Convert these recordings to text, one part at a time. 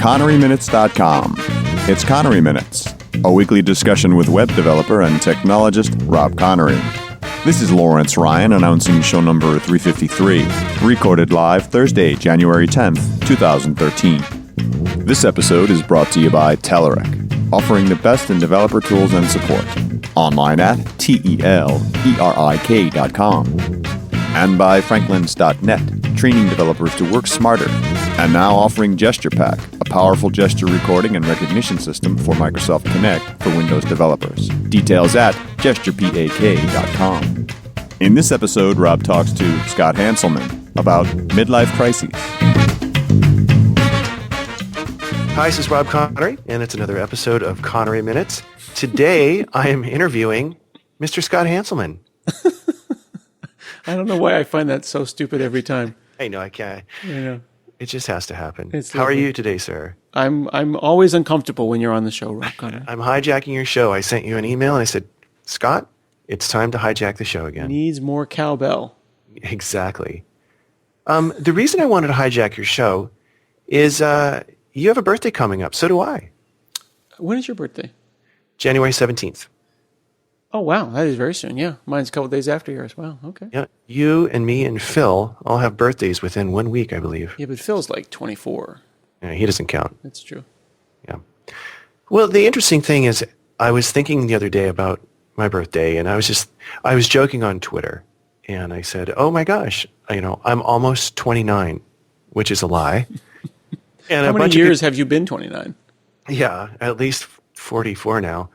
Coneryminutes.com. It's Connery Minutes, a weekly discussion with web developer and technologist Rob Connery. This is Lawrence Ryan announcing show number 353, recorded live Thursday, January 10th, 2013. This episode is brought to you by Telerik, offering the best in developer tools and support. Online at telerik.com. And by Franklins.net, training developers to work smarter. And now offering GesturePack, a powerful gesture recording and recognition system for Microsoft Connect for Windows developers. Details at gesturepak.com. In this episode, Rob talks to Scott Hanselman about midlife crises. Hi, this is Rob Connery, and it's another episode of Connery Minutes. Today, I am interviewing Mr. Scott Hanselman. I don't know why I find that so stupid every time. I know, I can't. You know, it just has to happen. It's How are lovely. you today, sir? I'm always uncomfortable when you're on the show, Rob Connery. I'm hijacking your show. I sent you an email, and I said, Scott, it's time to hijack the show again. Needs more cowbell. Exactly. The reason I wanted to hijack your show is you have a birthday coming up. So do I. When is your birthday? January 17th. Oh, wow. That is very soon. Yeah. Mine's a couple days after yours. Wow. Okay. Yeah, you and me and Phil all have birthdays within 1 week, I believe. Yeah, but Phil's like 24. Yeah, he doesn't count. That's true. Yeah. Well, the interesting thing is I was thinking the other day about my birthday, and I was joking on Twitter, and I said, oh my gosh, I'm almost 29, which is a lie. And How many years have you been 29? Yeah, at least 44 now.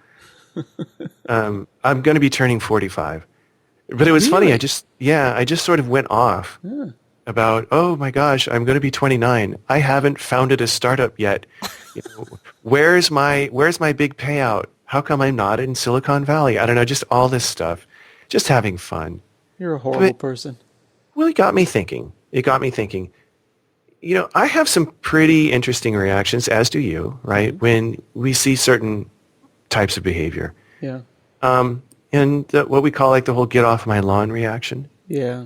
I'm going to be turning 45. But it was funny. I just sort of went off about, oh my gosh, I'm going to be 29. I haven't founded a startup yet. Where's my big payout? How come I'm not in Silicon Valley? I don't know, just all this stuff. Just having fun. You're a horrible person. Well, it got me thinking. I have some pretty interesting reactions, as do you, right, when we see certain types of behavior. Yeah. And what we call like the whole get off my lawn reaction. Yeah.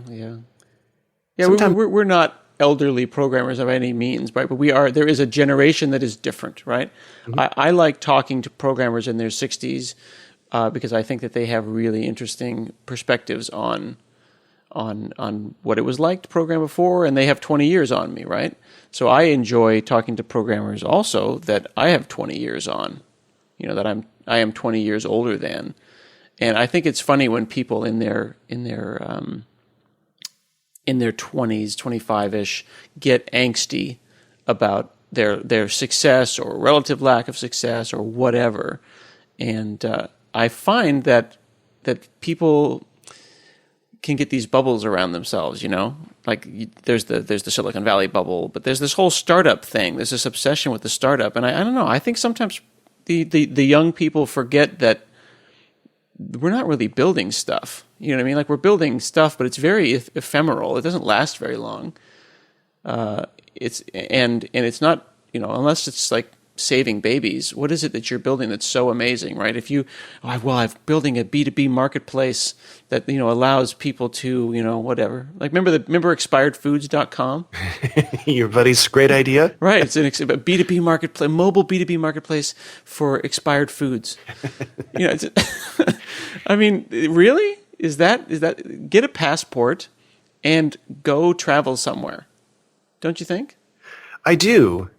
We're not elderly programmers of any means, right? But there is a generation that is different, right? Mm-hmm. I like talking to programmers in their 60s because I think that they have really interesting perspectives on what it was like to program before, and they have 20 years on me, right? So I enjoy talking to programmers also that I have 20 years on, that I am 20 years older than. And I think it's funny when people in their 20s, 25-ish, get angsty about their success or relative lack of success or whatever. And I find that people can get these bubbles around themselves, like there's the Silicon Valley bubble, but there's this whole startup thing. There's this obsession with the startup. And I don't know, I think sometimes the young people forget that we're not really building stuff. You know what I mean? Like, we're building stuff, but it's very ephemeral. It doesn't last very long. It's not, unless it's like saving babies. What is it that you're building that's so amazing, right? If I'm building a B2B marketplace that, allows people to, whatever. Like, remember expiredfoods.com? Your buddy's great idea. Right. It's a B2B marketplace, mobile B2B marketplace for expired foods. I mean, really? Is that get a passport and go travel somewhere? Don't you think? I do,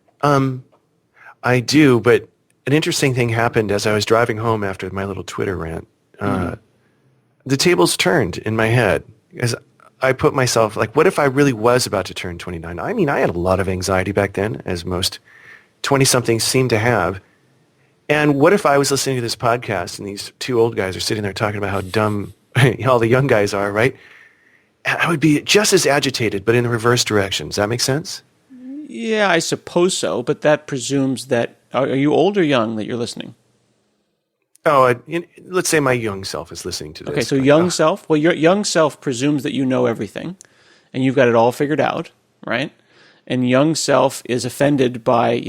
but an interesting thing happened as I was driving home after my little Twitter rant. The tables turned in my head as I put myself, like, what if I really was about to turn 29? I mean, I had a lot of anxiety back then, as most 20-somethings seem to have. And what if I was listening to this podcast and these two old guys are sitting there talking about how dumb all the young guys are, right? I would be just as agitated, but in the reverse direction. Does that make sense? Yeah, I suppose so, but that presumes that... Are you old or young that you're listening? Oh, let's say my young self is listening to this. Okay, so young self? Well, your young self presumes that you know everything, and you've got it all figured out, right? And young self is offended by,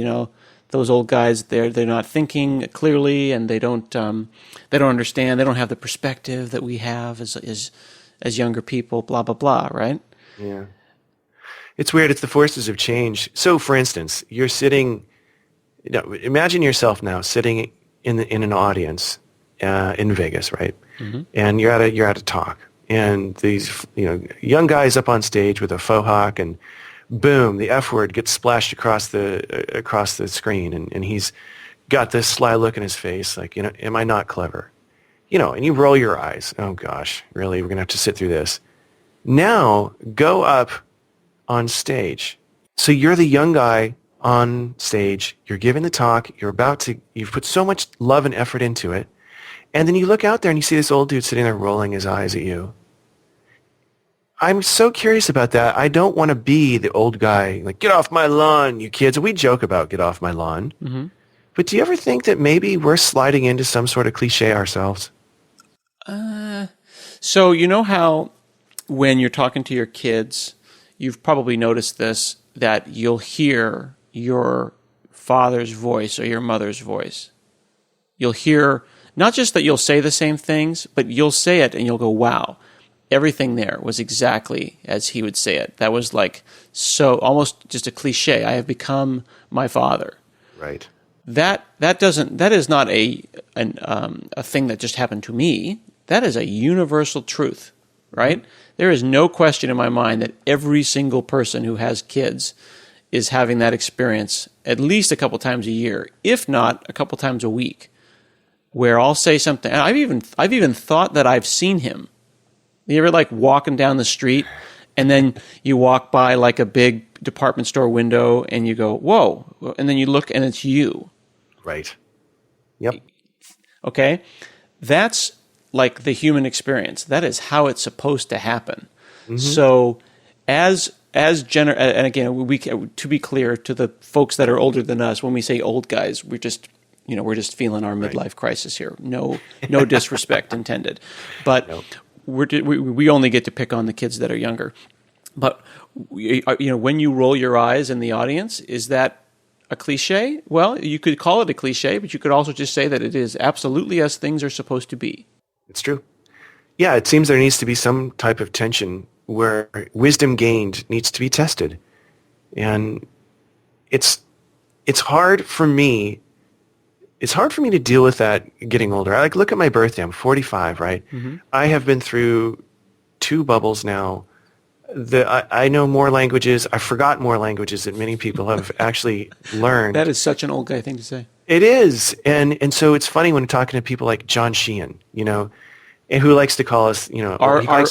those old guys. They're not thinking clearly, and they don't understand. They don't have the perspective that we have as younger people. Blah blah blah. Right? Yeah. It's weird. It's the forces of change. So, for instance, you're sitting imagine yourself now sitting in an audience in Vegas, right? And you're at a talk, and these young guys up on stage with a faux hawk, and boom, the F word gets splashed across the screen, and he's got this sly look in his face, like, am I not clever? And you roll your eyes. Oh gosh, really? We're gonna have to sit through this. Now go up on stage. So you're the young guy on stage. You're giving the talk. You've put so much love and effort into it. And then you look out there and you see this old dude sitting there rolling his eyes at you. I'm so curious about that. I don't want to be the old guy, like, get off my lawn, you kids. We joke about get off my lawn. Mm-hmm. But do you ever think that maybe we're sliding into some sort of cliche ourselves? So you know how when you're talking to your kids, you've probably noticed this, that you'll hear your father's voice or your mother's voice. You'll hear, not just that you'll say the same things, but you'll say it and you'll go, wow, everything there was exactly as he would say it. That was like, so almost just a cliche. I have become my father. Right. That is not a thing that just happened to me. That is a universal truth, right? Mm-hmm. There is no question in my mind that every single person who has kids is having that experience at least a couple times a year, if not a couple times a week, where I'll say something. And I've even thought that I've seen him. You ever like walking down the street and then you walk by like a big department store window and you go, whoa, and then you look and it's you. Right. Yep. Okay. That's like the human experience. That is how it's supposed to happen. Mm-hmm. So and again, to be clear to the folks that are older than us, when we say old guys, we're just feeling our midlife crisis here. No disrespect intended, but nope. We only get to pick on the kids that are younger. But when you roll your eyes in the audience, is that a cliche? Well, you could call it a cliche, but you could also just say that it is absolutely as things are supposed to be. It's true. Yeah, it seems there needs to be some type of tension where wisdom gained needs to be tested. And it's hard for me. It's hard for me to deal with that getting older. I look at my birthday. I'm 45, right? Mm-hmm. I have been through 2 bubbles now. I know more languages. I forgot more languages than many people have actually learned. That is such an old guy thing to say. It is. And so it's funny when talking to people like John Sheehan, and who likes to call us,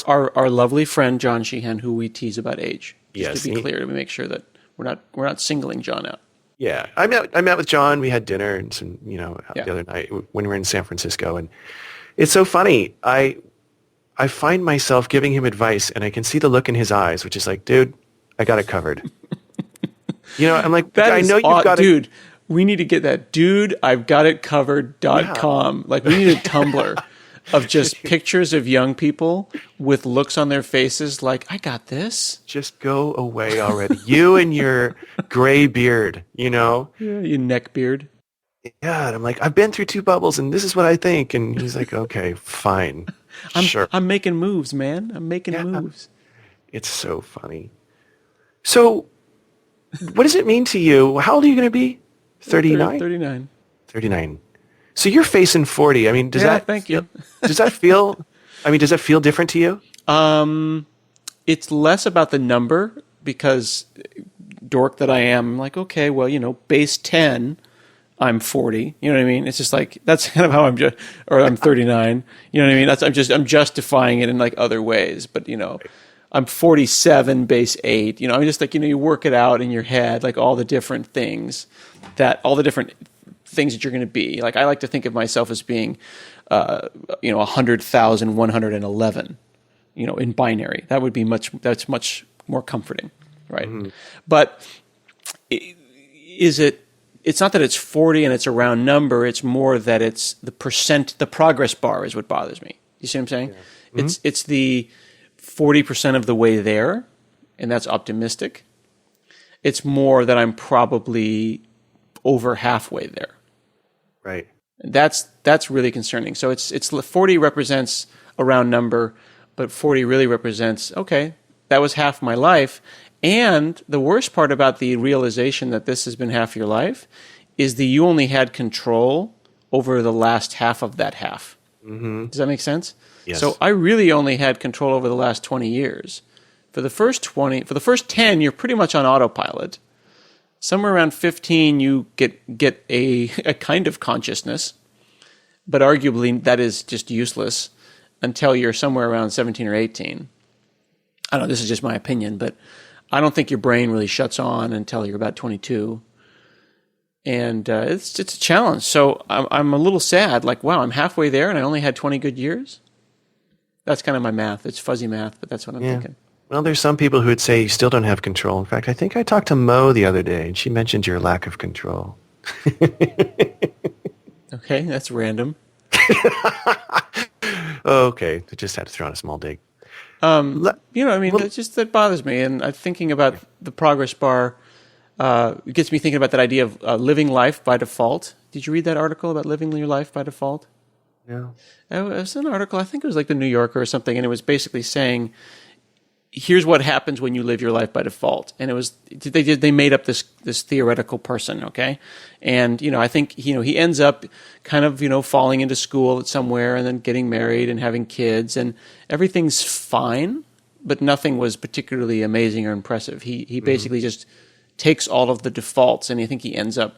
our lovely friend John Sheehan, who we tease about age. Yes, to be clear, to make sure that we're not singling John out. Yeah, I met with John. We had dinner and some, the other night when we were in San Francisco, and it's so funny. I find myself giving him advice, and I can see the look in his eyes, which is like, dude, I got it covered. I'm like, I know you've got it. Dude, we need to get that. Dude, I've got it covered.com. Yeah. Like, we need a Tumblr of just pictures of young people with looks on their faces like, I got this. Just go away already. You and your gray beard, Yeah, your neck beard. Yeah, and I'm like, I've been through 2 bubbles, and this is what I think. And he's like, okay, fine. Sure. I'm making moves, man. I'm making moves. It's so funny. So what does it mean to you? How old are you going to be? 39? 39. 39. So you're facing 40. I mean, thank you. Does that feel different to you? It's less about the number, because dork that I am, I'm like, okay, well, base 10, I'm 40. You know what I mean? It's just like, that's kind of how I'm 39. You know what I mean? I'm justifying it in like other ways, but I'm 47 base 8. I'm just like, you work it out in your head, like all the different things that you're going to be. Like, I like to think of myself as being, 100,111, in binary. That would be that's much more comforting. Right. Mm-hmm. But it's not that it's 40 and it's a round number. It's more that it's the progress bar is what bothers me. You see what I'm saying? Yeah. Mm-hmm. It's the 40% of the way there, and that's optimistic. It's more that I'm probably over halfway there. Right. That's really concerning. So it's 40 represents a round number, but 40 really represents, okay, that was half my life. And the worst part about the realization that this has been half your life is that you only had control over the last half of that half. Mm-hmm. Does that make sense? Yes. So I really only had control over the last 20 years. For the first 10, you're pretty much on autopilot. Somewhere around 15, you get a kind of consciousness, but arguably that is just useless until you're somewhere around 17 or 18. I don't know, this is just my opinion, but I don't think your brain really shuts on until you're about 22. And it's a challenge. So I'm a little sad, like, wow, I'm halfway there and I only had 20 good years? That's kind of my math. It's fuzzy math, but that's what I'm thinking. Well, there's some people who would say you still don't have control. In fact, I think I talked to Mo the other day, and she mentioned your lack of control. Okay, that's random. Okay, I just had to throw in a small dig. That bothers me. And I'm thinking about the progress bar. It gets me thinking about that idea of living life by default. Did you read that article about living your life by default? No. It was an article, I think it was like the New Yorker or something, and it was basically saying, here's what happens when you live your life by default. And it was they made up this theoretical person, okay? And I think he ends up kind of falling into school somewhere and then getting married and having kids, and everything's fine, but nothing was particularly amazing or impressive. He basically just takes all of the defaults, and I think he ends up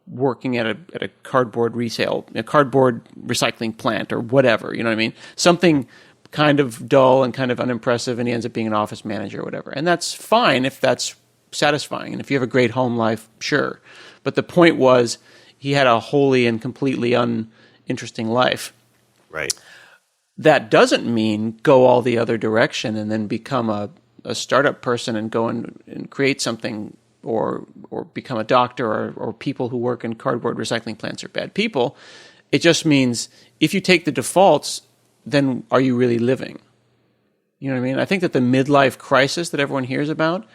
working at a cardboard recycling plant or whatever. You know what I mean? Something kind of dull and kind of unimpressive, and he ends up being an office manager or whatever. And that's fine if that's satisfying. And if you have a great home life, sure. But the point was he had a wholly and completely uninteresting life. Right. That doesn't mean go all the other direction and then become a startup person and go and create something or become a doctor or people who work in cardboard recycling plants are bad people. It just means if you take the defaults, then are you really living? You know what I mean? I think that the midlife crisis that everyone hears about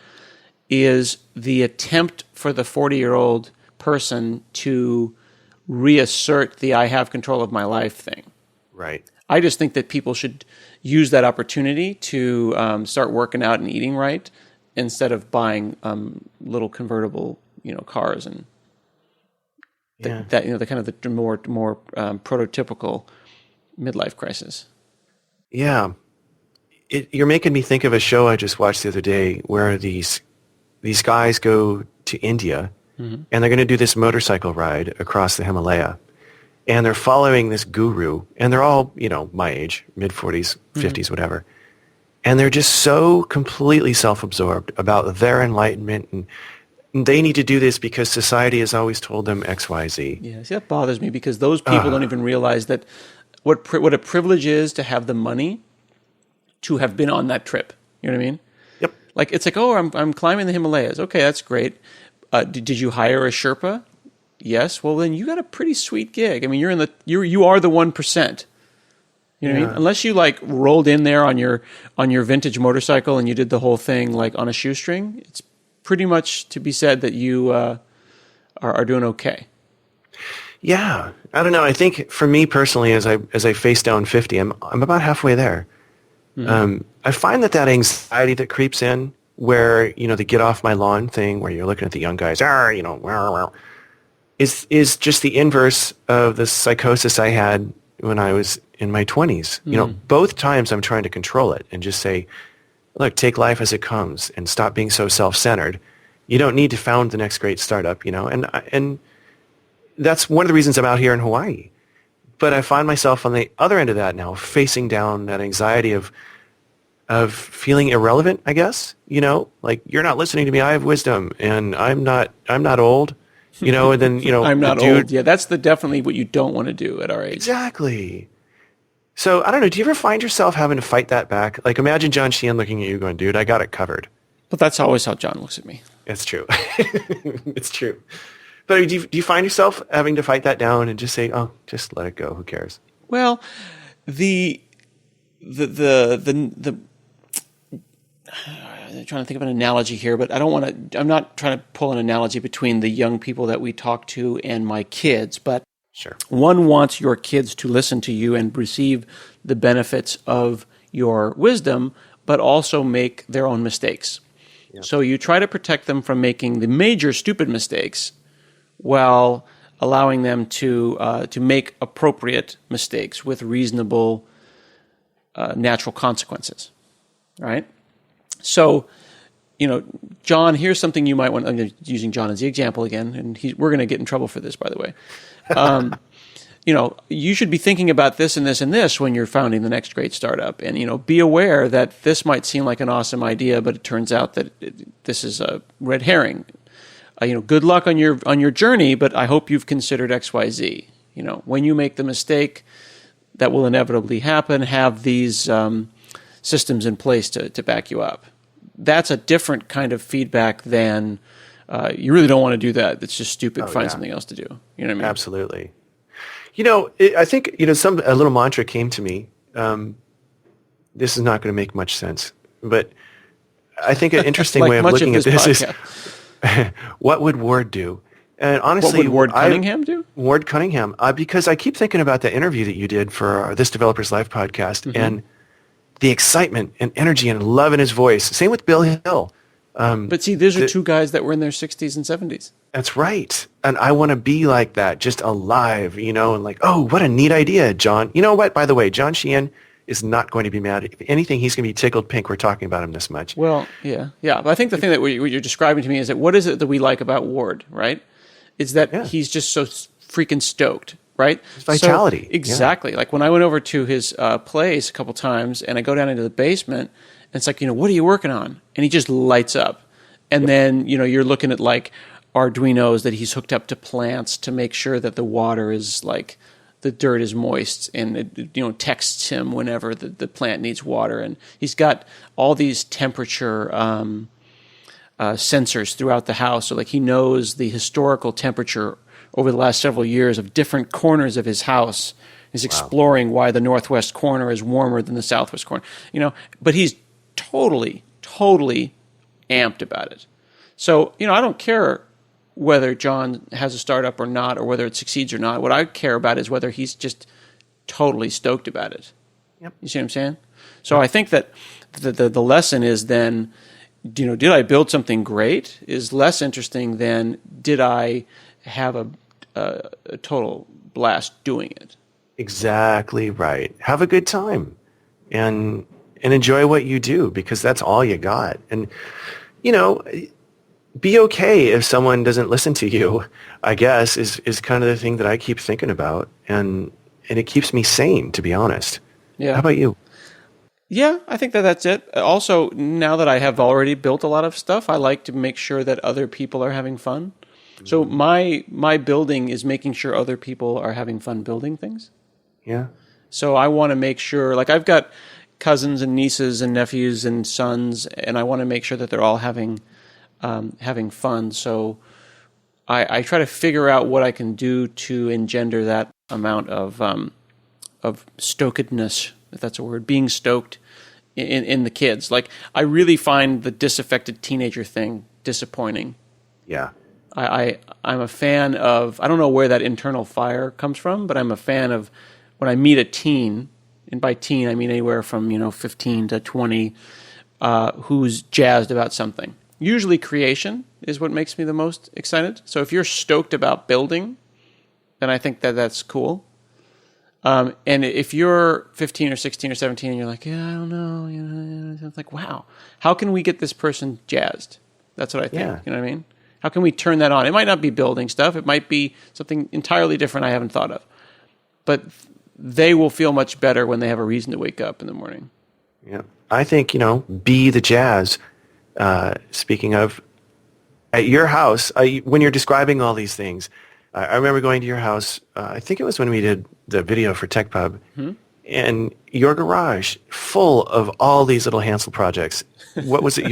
is the attempt for the 40-year-old person to reassert the I have control of my life thing. Right. I just think that people should use that opportunity to start working out and eating right instead of buying little convertible, cars and the kind of the more prototypical midlife crisis. Yeah. You're making me think of a show I just watched the other day where these guys go to India and they're going to do this motorcycle ride across the Himalaya. And they're following this guru, and they're all, my age, mid-40s, 50s, whatever. And they're just so completely self-absorbed about their enlightenment, and they need to do this because society has always told them X, Y, Z. Yeah, see, that bothers me because those people don't even realize that what a privilege is to have the money to have been on that trip. You know what I mean? Yep. Like, it's like, oh, I'm climbing the Himalayas. Okay, that's great. Did you hire a Sherpa? Yes. Well, then you got a pretty sweet gig. I mean, you are the 1%. You know what I mean? Unless you rolled in there on your vintage motorcycle and you did the whole thing on a shoestring, it's pretty much to be said that you are doing okay. Yeah, I don't know. I think for me personally, as I face down 50, I'm about halfway there. Mm-hmm. I find that anxiety that creeps in, where the get off my lawn thing, where you're looking at the young guys, is just the inverse of the psychosis I had when I was in my 20s. Both times I'm trying to control it and just say, look, take life as it comes and stop being so self-centered. You don't need to found the next great startup, and that's one of the reasons I'm out here in Hawaii. But I find myself on the other end of that now, facing down that anxiety of feeling irrelevant, I guess. Like, you're not listening to me. I have wisdom, and I'm not old. And then I'm not old. Yeah, that's definitely what you don't want to do at our age. Exactly. So I don't know. Do you ever find yourself having to fight that back? Like, imagine John Sheehan looking at you, going, "Dude, I got it covered." But that's always how John looks at me. It's true. It's true. But do you find yourself having to fight that down and just say, "Oh, just let it go. Who cares?" Well, I'm trying to think of an analogy here, but I'm not trying to pull an analogy between the young people that we talk to and my kids, but sure. One wants your kids to listen to you and receive the benefits of your wisdom, but also make their own mistakes. Yeah. So you try to protect them from making the major stupid mistakes while allowing them to make appropriate mistakes with reasonable natural consequences, right? So, John, here's something you might want. I'm using John as the example again, and we're going to get in trouble for this, by the way. You should be thinking about this and this and this when you're founding the next great startup, and be aware that this might seem like an awesome idea, but it turns out that this is a red herring. Good luck on your journey, but I hope you've considered X, Y, Z. When you make the mistake, that will inevitably happen. Have these systems in place to back you up. That's a different kind of feedback than you really don't want to do that. It's just stupid. Find something else to do. You know what I mean? Absolutely. I think a little mantra came to me. This is not going to make much sense, but I think an interesting way of looking at this is, what would Ward do? And honestly, what would Ward Cunningham do? Ward Cunningham, because I keep thinking about the interview that you did for This Developers Live podcast, and the excitement and energy and love in his voice. Same with Bill Hill. But see, those are two guys that were in their 60s and 70s. That's right. And I want to be like that, just alive, and like, oh, what a neat idea, John. You know what? By the way, John Sheehan is not going to be mad. If anything, he's going to be tickled pink we're talking about him this much. Well, yeah. But I think the thing that what you're describing to me is that what is it that we like about Ward, right? It's that he's just so freaking stoked, right? His vitality. So, exactly. Yeah. Like when I went over to his place a couple times and I go down into the basement and it's like, what are you working on? And he just lights up. And then, you're looking at like Arduinos that he's hooked up to plants to make sure that the water is like, the dirt is moist, and it texts him whenever the plant needs water. And he's got all these temperature sensors throughout the house. So like he knows the historical temperature over the last several years of different corners of his house. He's exploring why the northwest corner is warmer than the southwest corner. But he's totally amped about it. So, I don't care whether John has a startup or not, or whether it succeeds or not. What I care about is whether he's just totally stoked about it. Yep. You see what I'm saying? So I think that the lesson is then, did I build something great is less interesting than did I have a total blast doing it. Exactly right. Have a good time and enjoy what you do, because that's all you got. And, be okay if someone doesn't listen to you, I guess, is kind of the thing that I keep thinking about. And it keeps me sane, to be honest. Yeah. How about you? Yeah, I think that's it. Also, now that I have already built a lot of stuff, I like to make sure that other people are having fun. So my building is making sure other people are having fun building things. Yeah. So I want to make sure, like I've got cousins and nieces and nephews and sons, and I want to make sure that they're all having fun. So I try to figure out what I can do to engender that amount of stokedness, if that's a word, being stoked in the kids. Like I really find the disaffected teenager thing disappointing. Yeah. I'm a fan of, I don't know where that internal fire comes from, but I'm a fan of when I meet a teen, and by teen I mean anywhere from 15 to 20, who's jazzed about something. Usually creation is what makes me the most excited. So if you're stoked about building, then I think that's cool. And if you're 15 or 16 or 17 and you're like, yeah, I don't know, it's like, wow, how can we get this person jazzed? That's what I think. Yeah. You know what I mean? How can we turn that on? It might not be building stuff. It might be something entirely different I haven't thought of. But they will feel much better when they have a reason to wake up in the morning. Yeah. I think, be the jazz. Speaking of, at your house, when you're describing all these things, I remember going to your house, I think it was when we did the video for Tech Pub, and your garage full of all these little Hansel projects. What was it?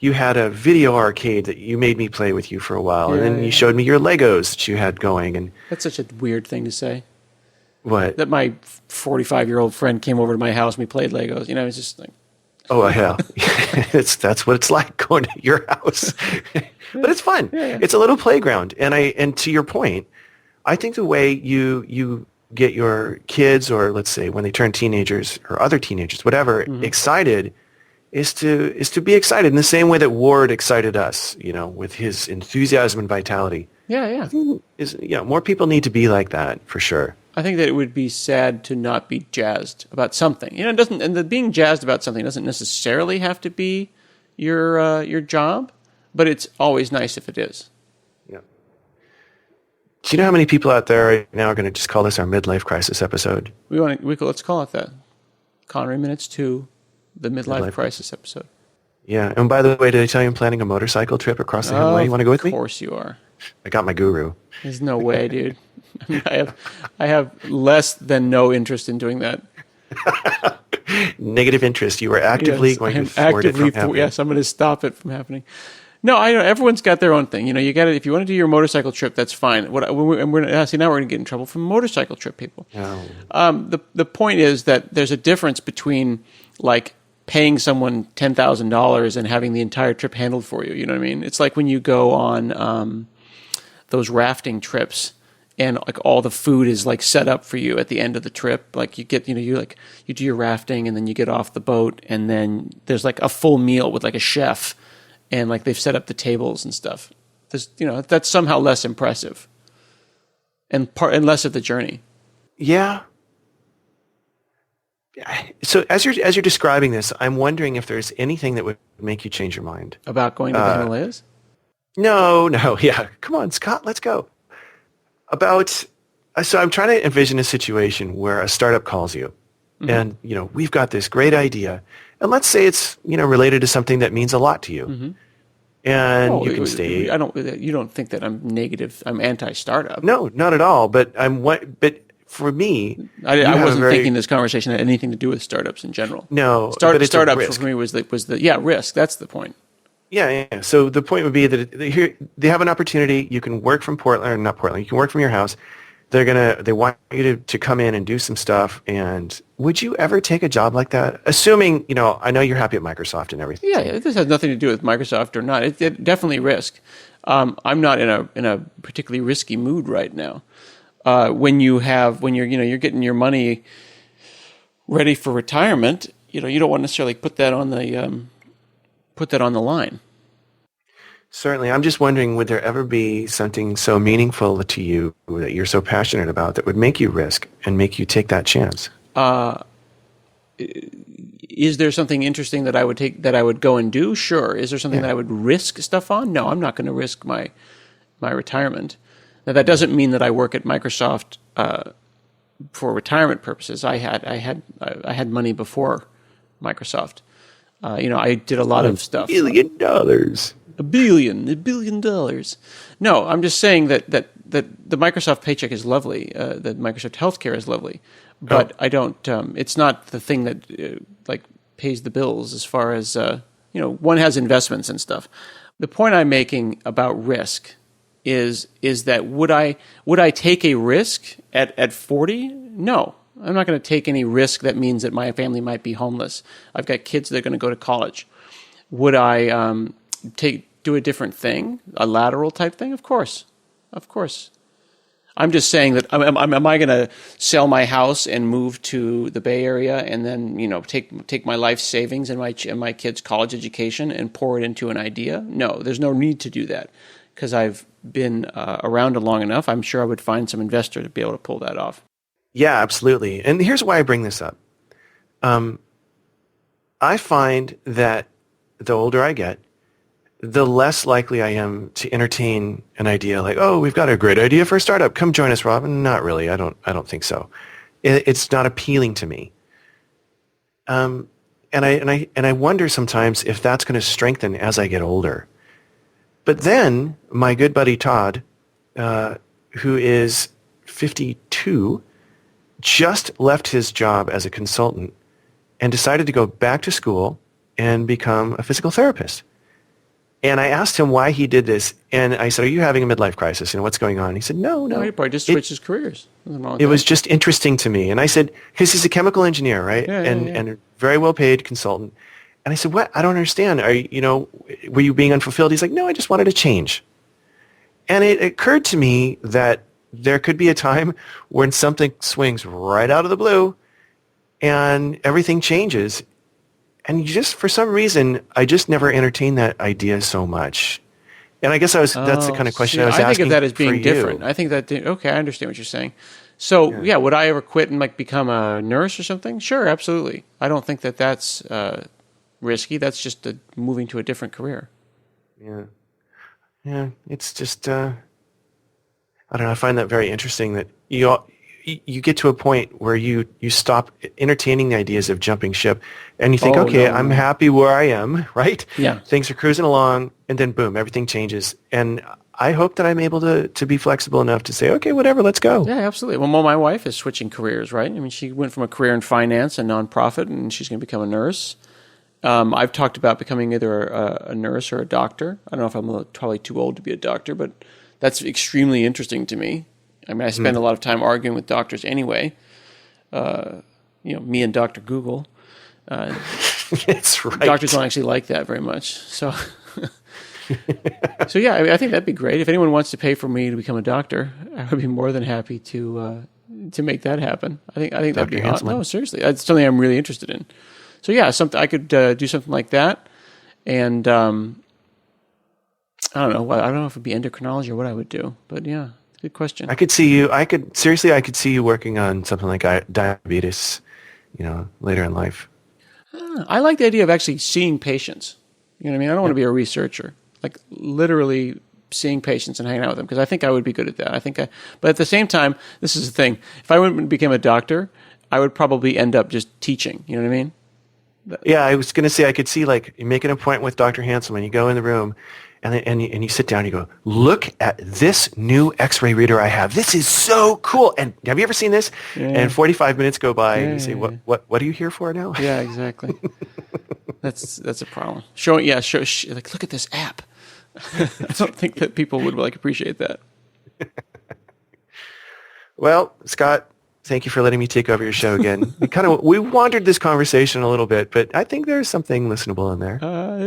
You had a video arcade that you made me play with you for a while, and then you showed me your Legos that you had going. And that's such a weird thing to say. What? That my 45-year-old friend came over to my house and we played Legos. It's just like... Oh, yeah. That's what it's like going to your house. But it's fun. Yeah. It's a little playground. And to your point, I think the way you get your kids, or let's say when they turn teenagers or other teenagers, whatever, excited is to be excited in the same way that Ward excited us, with his enthusiasm and vitality. Yeah, yeah. More people need to be like that for sure. I think that it would be sad to not be jazzed about something. It doesn't, and the being jazzed about something doesn't necessarily have to be your job, but it's always nice if it is. Yeah. Do you know how many people out there right now are going to just call this our midlife crisis episode? Let's call it that. Coneryminutes 2, the midlife crisis episode. Yeah. And by the way, did I tell you I'm planning a motorcycle trip across the Himalaya? You want to go with me? Of course you are. I got my guru. There's no way, dude. I have less than no interest in doing that. Negative interest. You are actively going to thwart it from happening. Yes, I'm going to stop it from happening. No, I know everyone's got their own thing. You got to, if you want to do your motorcycle trip, that's fine. Now we're going to get in trouble from motorcycle trip people. Oh. The point is that there's a difference between like paying someone $10,000 and having the entire trip handled for you. You know what I mean? It's like when you go on those rafting trips, and like all the food is like set up for you at the end of the trip. Like you get, you do your rafting, and then you get off the boat, and then there's like a full meal with like a chef, and like they've set up the tables and stuff. There's, that's somehow less impressive, and less of the journey. Yeah. So as you're describing this, I'm wondering if there's anything that would make you change your mind about going to the Himalayas. No, yeah. Come on, Scott, let's go. So I'm trying to envision a situation where a startup calls you, and we've got this great idea, and let's say it's related to something that means a lot to you, and you can stay. You don't think that I'm negative? I'm anti-startup. No, not at all. But for me, I wasn't thinking this conversation had anything to do with startups in general. No, startup for me was the risk. That's the point. Yeah. So the point would be that they have an opportunity. You can work from Portland, or not Portland. You can work from your house. They want you to come in and do some stuff. And would you ever take a job like that? Assuming, I know you're happy at Microsoft and everything. Yeah, this has nothing to do with Microsoft or not. It definitely risk. I'm not in a particularly risky mood right now. When you're getting your money ready for retirement, you don't want to necessarily put that on the line. Certainly. I'm just wondering, would there ever be something so meaningful to you that you're so passionate about that would make you risk and make you take that chance? Is there something interesting that I would take, that I would go and do? Sure. Is there something that I would risk stuff on? No, I'm not going to risk my retirement. Now, that doesn't mean that I work at Microsoft for retirement purposes. I had money before Microsoft. I did a lot of stuff. $1 billion. No, I'm just saying that the Microsoft paycheck is lovely. The Microsoft healthcare is lovely, but I don't. It's not the thing that pays the bills. As far as one has investments and stuff. The point I'm making about risk is that would I take a risk at 40? No. I'm not going to take any risk that means that my family might be homeless. I've got kids that are going to go to college. Would I do a different thing, a lateral type thing? Of course. I'm just saying that am I going to sell my house and move to the Bay Area and then take my life savings and my kids' college education and pour it into an idea? No, there's no need to do that because I've been around it long enough. I'm sure I would find some investor to be able to pull that off. Yeah, absolutely. And here's why I bring this up. I find that the older I get, the less likely I am to entertain an idea like, oh, we've got a great idea for a startup. Come join us, Rob. Not really. I don't think so. It's not appealing to me. And I wonder sometimes if that's going to strengthen as I get older. But then my good buddy Todd, who is 52, just left his job as a consultant and decided to go back to school and become a physical therapist. And I asked him why he did this. And I said, are you having a midlife crisis? What's going on? And he said, no. He probably just switched his careers. It was just interesting to me. And I said, because he's a chemical engineer, right? And a very well-paid consultant. And I said, what? I don't understand. Were you being unfulfilled? He's like, no, I just wanted to change. And it occurred to me that there could be a time when something swings right out of the blue and everything changes. And just for some reason, I just never entertained that idea so much. And I guess that's the kind of question I was asking. I asking think of that as for being you. different. I think that, okay, I understand what you're saying. So, yeah, would I ever quit and like become a nurse or something? Sure, absolutely. I don't think that that's risky. That's just moving to a different career. Yeah. Yeah, it's just, I don't know, I find that very interesting that you get to a point where you stop entertaining the ideas of jumping ship and you think, I'm happy where I am, right? Yeah. Things are cruising along and then boom, everything changes. And I hope that I'm able to be flexible enough to say, okay, whatever, let's go. Yeah, absolutely. Well, my wife is switching careers, right? I mean, she went from a career in finance and nonprofit, and she's going to become a nurse. I've talked about becoming either a nurse or a doctor. I don't know if I'm probably too old to be a doctor, but that's extremely interesting to me. I mean, I spend a lot of time arguing with doctors anyway. Me and Dr. Google. That's right. Doctors don't actually like that very much. So, yeah, I think that'd be great. If anyone wants to pay for me to become a doctor, I would be more than happy to make that happen. I think that'd be awesome. No, seriously, that's something I'm really interested in. So yeah, I could do something like that, and I don't know. I don't know if it'd be endocrinology or what I would do, but yeah, good question. I could see you working on something like diabetes, later in life. I like the idea of actually seeing patients. You know what I mean? I don't want to be a researcher, like literally seeing patients and hanging out with them, because I think I would be good at that. But at the same time, this is the thing. If I went and became a doctor, I would probably end up just teaching. You know what I mean? Yeah, I was going to say, I could see, like, you make an appointment with Dr. Hanselman, you go in the room, and you sit down and you go, look at this new X-ray reader I have. This is so cool. And have you ever seen this? Yeah. And 45 minutes go by, and you say, what are you here for now? Yeah, exactly. That's a problem. Like, look at this app. I don't think that people would, like, appreciate that. Well, Scott, thank you for letting me take over your show again. We wandered this conversation a little bit, but I think there's something listenable in there.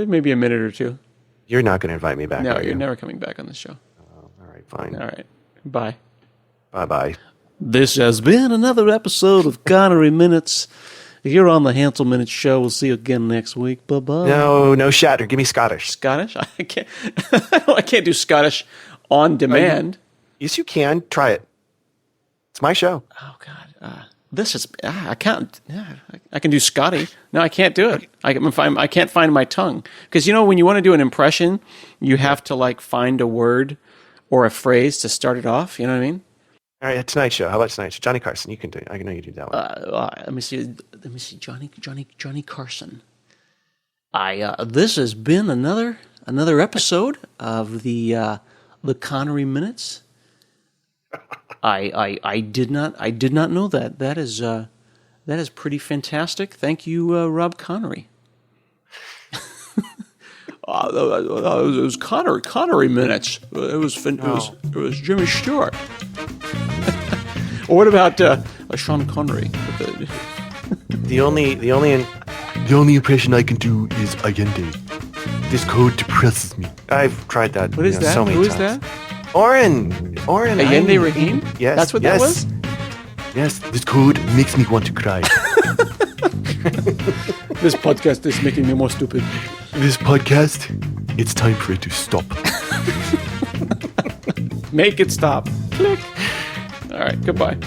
Maybe a minute or two. You're not going to invite me back, No, are you? you're never coming back on this show. Oh, all right, fine. All right. Bye. Bye-bye. This has been another episode of Coneryminutes. You're on the Hansel Minute Show. We'll see you again next week. Bye-bye. No Shatter. Give me Scottish. Scottish? I can't. I can't do Scottish on demand. Yes, you can. Try it. It's my show. Oh God. This is. I can't. I can do Scotty. No, I can't do it. I can't find my tongue, because when you want to do an impression, you have to like find a word or a phrase to start it off. You know what I mean? All right, Tonight Show. How about Tonight Show? Johnny Carson. You can do it. I know you do that one. Let me see. Johnny Carson. This has been another episode of the Coneryminutes. I did not know that. That is pretty fantastic. Thank you, Rob Connery. It was Coneryminutes. It was Jimmy Stewart. Or what about Sean Connery? The only impression I can do is Allende. This code depresses me. I've tried that. What is that? So many Who times. is that? Oren. Allende Rahim? Yes. That's what that was? Yes. This code makes me want to cry. This podcast is making me more stupid. This podcast, it's time for it to stop. Make it stop. Click. All right. Goodbye.